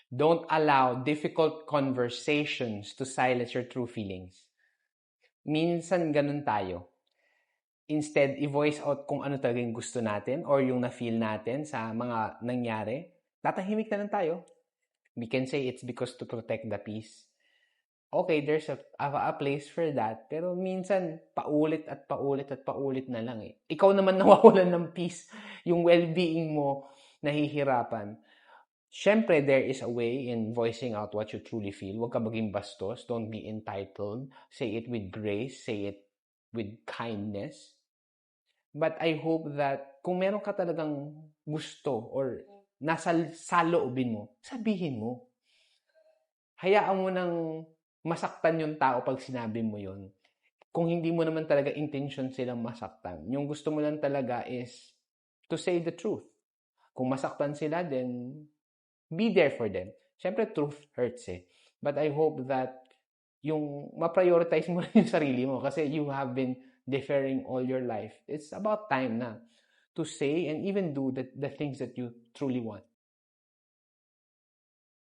Don't allow difficult conversations to silence your true feelings. Minsan ganun tayo. Instead, i-voice out kung ano talaga yung gusto natin or yung na-feel natin sa mga nangyari. Tatahimik na lang tayo. We can say it's because to protect the peace. Okay, there's a place for that. Pero minsan, paulit at paulit at paulit na lang eh. Ikaw naman nawawalan ng peace. Yung well-being mo, nahihirapan. Siyempre, there is a way in voicing out what you truly feel. Huwag ka maging bastos. Don't be entitled. Say it with grace. Say it with kindness. But I hope that kung meron ka talagang gusto or nasa saloobin mo, sabihin mo. Hayaan mo nang masaktan yung tao pag sinabi mo yun. Kung hindi mo naman talaga intention silang masaktan. Yung gusto mo lang talaga is to say the truth. Kung masaktan sila, then be there for them. Siyempre, truth hurts eh. But I hope that yung ma-prioritize mo rin yung sarili mo kasi you have been deferring all your life. It's about time na to say and even do the things that you truly want.